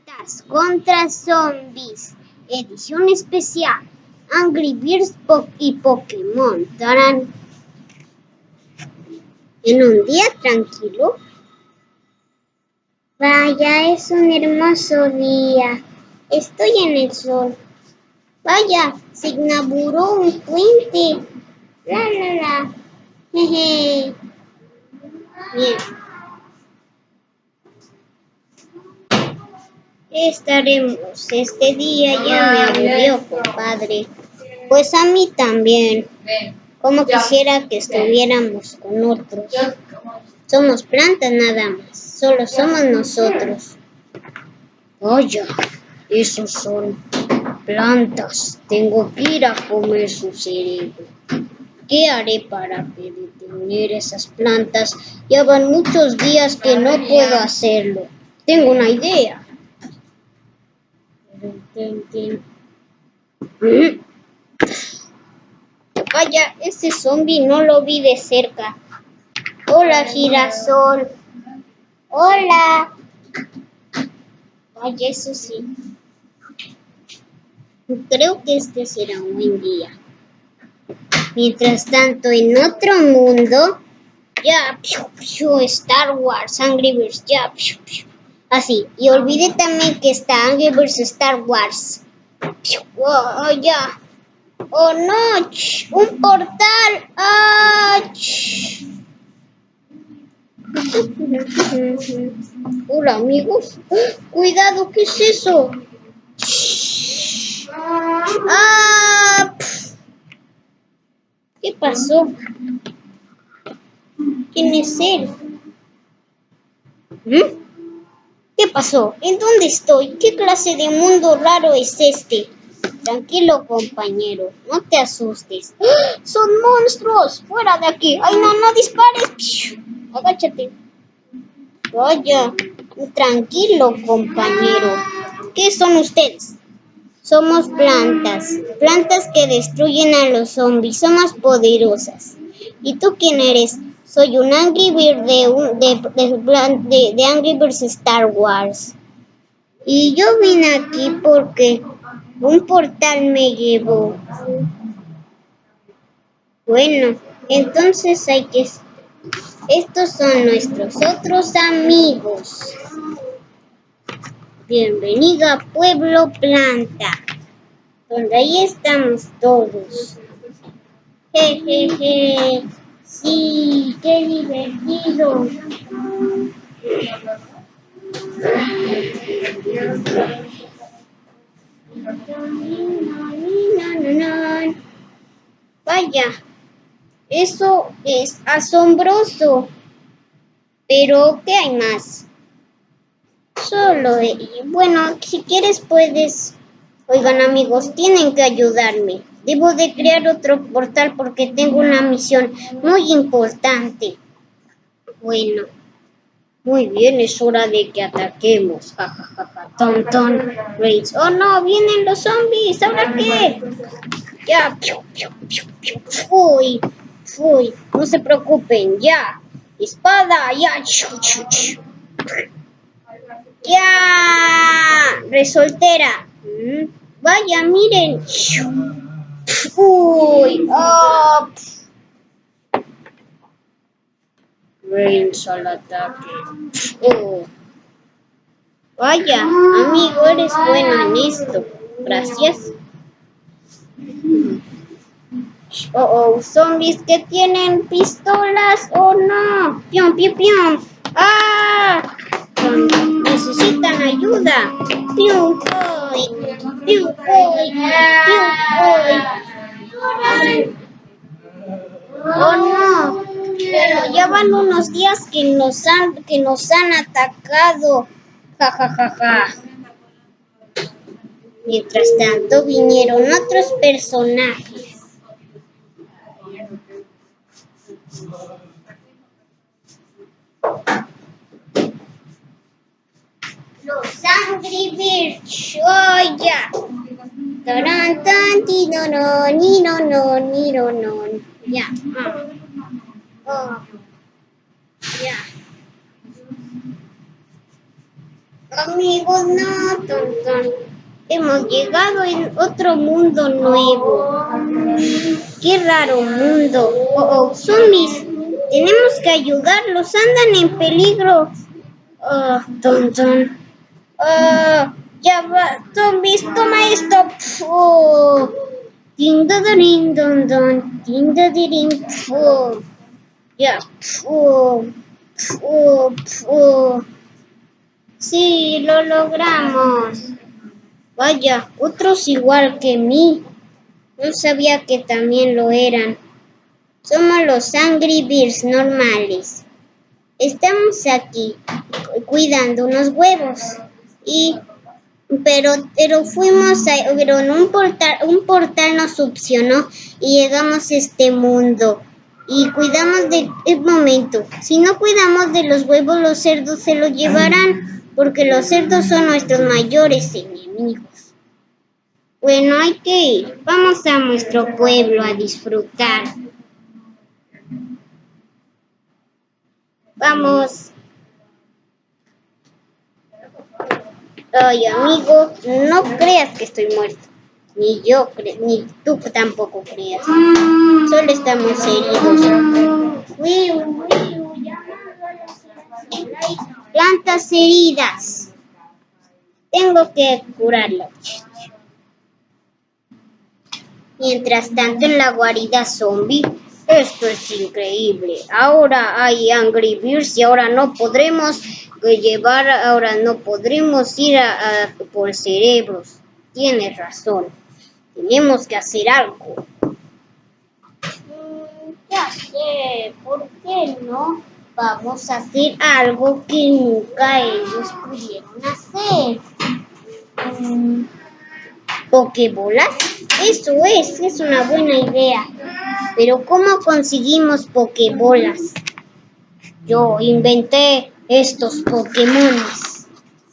Plantas contra Zombies, edición especial, Angry Birds y Pokémon. Tarán. En un día tranquilo. Vaya, es un hermoso día. Estoy en el sol. Vaya, se inauguró un puente. La. Jeje. Bien. Estaremos. Este día ya me aburrió, compadre. Pues a mí también. Como quisiera que estuviéramos con otros. Somos plantas nada más. Solo somos nosotros. Vaya, esos son plantas. Tengo que ir a comer su cerebro. ¿Qué haré para detener esas plantas? Ya van muchos días que no puedo hacerlo. Tengo una idea. Vaya, ese zombie no lo vi de cerca. Hola, girasol. Hola. Vaya, eso sí. Creo que este será un buen día. Mientras tanto, en otro mundo, ya, Star Wars, Angry Birds, ya, así. Y olvidé también que está Angry Birds Star Wars. Oh, ya. Oh, no, un portal. Hola, amigos. Cuidado, ¿qué es eso? ¿Qué pasó? ¿Quién es él? ¿Qué pasó? ¿En dónde estoy? ¿Qué clase de mundo raro es este? Tranquilo, compañero, no te asustes. ¡Son monstruos! ¡Fuera de aquí! ¡Ay, no dispares! Agáchate. Vaya, tranquilo, compañero. ¿Qué son ustedes? Somos plantas que destruyen a los zombies, son más poderosas. ¿Y tú quién eres? Soy un Angry Bird de Angry Birds Star Wars. Y yo vine aquí porque un portal me llevó. Bueno, entonces estos son nuestros otros amigos. Bienvenido a Pueblo Planta, donde ahí estamos todos. Jejeje, sí, qué divertido. Vaya, eso es asombroso. Pero, ¿qué hay más? Bueno, si quieres puedes. Oigan, amigos, tienen que ayudarme. Debo de crear otro portal porque tengo una misión muy importante. Bueno, muy bien, es hora de que ataquemos. Ton, rage. Oh no, vienen los zombies. ¿Ahora qué? Ya. Fui. No se preocupen, ya. Espada, ya. ¡Ya! ¡Resoltera! Vaya, miren. ¡Uy! ¡Oh! Range al ataque. ¡Oh! Vaya, amigo, eres bueno en esto. Gracias. Oh, zombies que tienen pistolas. ¡Oh, no! ¡Pium! ¡Ah! Necesitan ayuda. ¡Pium! ¡Oh, no! Pero ya van unos días que nos han atacado. Ja. Mientras tanto vinieron otros personajes. Los Angry Birds. ¡Oh, ya! Tarán, tan, no. Ya. Oh. Ya. Amigos, no, tonto. Hemos llegado en otro mundo nuevo. Qué raro mundo. Oh, zombies. Tenemos que ayudarlos. Andan en peligro. Oh, tonto. Ya va, zombies, toma esto. Oh, ding da da ding don don, ding da di ding. Oh, ya. Oh, oh, oh. Sí, lo logramos. Vaya, otros igual que mí. No sabía que también lo eran. Somos los Angry Birds normales. Estamos aquí cuidando unos huevos. Y pero pero en un portal nos succionó y llegamos a este mundo. Y cuidamos de el momento. Si no cuidamos de los huevos, los cerdos se los llevarán, porque los cerdos son nuestros mayores enemigos. Bueno, hay que ir. Vamos a nuestro pueblo a disfrutar. Vamos. Ay, amigo, no creas que estoy muerto. Ni yo, ni tú tampoco creas. Solo estamos heridos. Plantas heridas. Tengo que curarlo. Mientras tanto, en la guarida zombie, esto es increíble. Ahora hay Angry Birds y ahora no podremos ir por cerebros. Tienes razón. Tenemos que hacer algo. Ya sé, ¿por qué no? Vamos a hacer algo que nunca ellos pudieron hacer. ¿Pokebolas? Eso es una buena idea. Pero ¿cómo conseguimos pokebolas? Yo inventé estos Pokémones.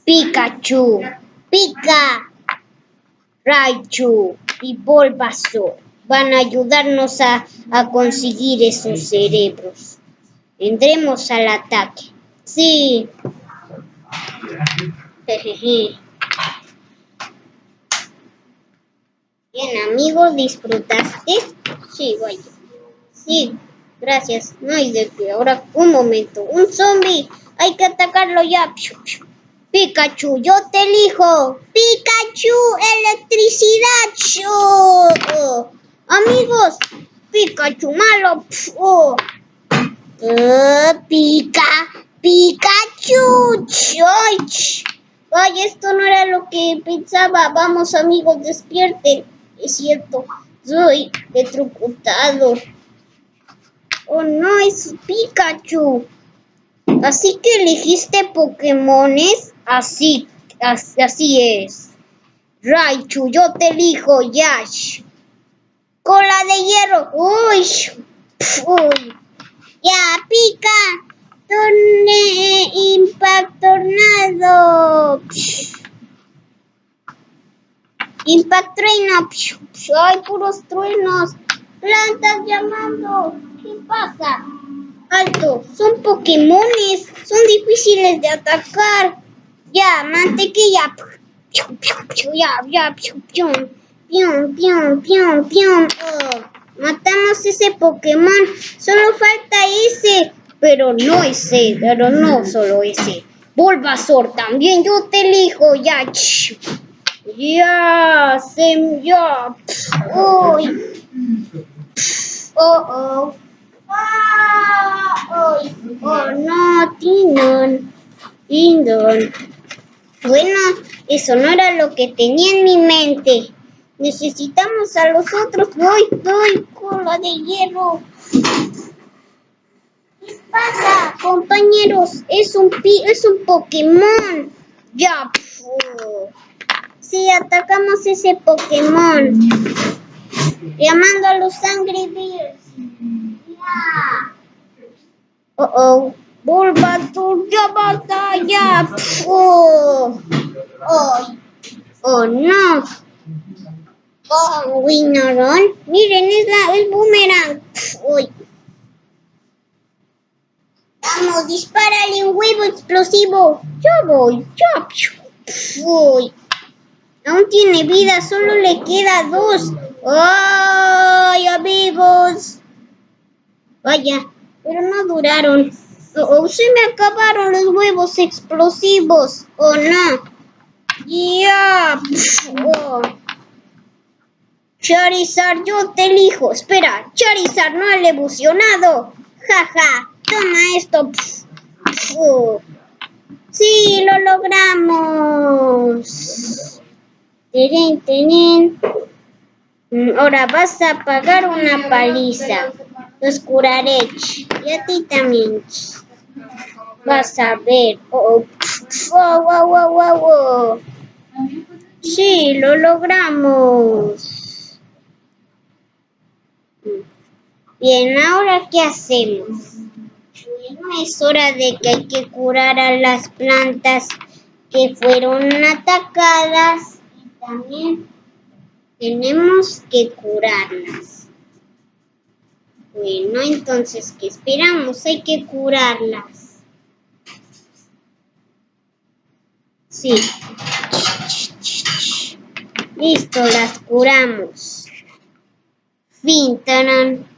Pikachu, Pika, Raichu y Bulbasaur van a ayudarnos a conseguir esos cerebros. Vendremos al ataque. Sí. Jejeje. Bien, amigos, ¿disfrutaste? Sí, vaya. Sí, gracias. No hay de qué. Ahora, un momento. Un zombie. Hay que atacarlo ya. Pikachu, yo te elijo. Pikachu, electricidad. Oh. Amigos, Pikachu malo. Oh. Pikachu. Ay, esto no era lo que pensaba. Vamos, amigos, despierten. Es cierto, soy electrocutado. Oh, no, es Pikachu. Así que elegiste Pokémones. Así es. Raichu, yo te elijo, Yash. Cola de hierro. Uy. Ya, pica. Impact Tornado. Impact Trueno. Hay puros truenos. Plantas llamando. ¿Qué pasa? Alto, son Pokémones. Son difíciles de atacar. Ya, mantequilla. Ya. Pium. Oh, matamos ese Pokémon. Solo falta ese. Pero no solo ese. Bulbasaur también, yo te elijo. Ya. Ya. Uy. Oh. Oh no, Tindon. Bueno, eso no era lo que tenía en mi mente. Necesitamos a los otros. Voy, cola de hierro. ¿Qué pasa, compañeros? Es un Pokémon. Ya. Sí, atacamos ese Pokémon. Llamando a los Angry Birds. Ya. Oh. Bulbasaur, ya basta, ya. Oh no. Oh, Winnoron. Miren, es el boomerang. Uy. Vamos, dispárale un huevo explosivo. Ya voy, ya. Voy. Aún tiene vida, solo le queda 2. ¡Ay, amigos! Vaya, pero no duraron. Se me acabaron los huevos explosivos. Oh, no. Ya. Oh. Charizard, yo te elijo. Espera, Charizard no ha evolucionado. Jaja, toma esto. Oh. Sí, lo logramos. Tenen, tenen. Ahora vas a pagar una paliza. Los curaré. Y a ti también. Vas a ver. Oh, wow, wow, wow, wow, wow. Sí, lo logramos. Bien, ¿ahora qué hacemos? Bueno, es hora de que hay que curar a las plantas que fueron atacadas y también tenemos que curarlas. Bueno, entonces, ¿qué esperamos? Hay que curarlas. Sí. Listo, las curamos. Fin, tarán.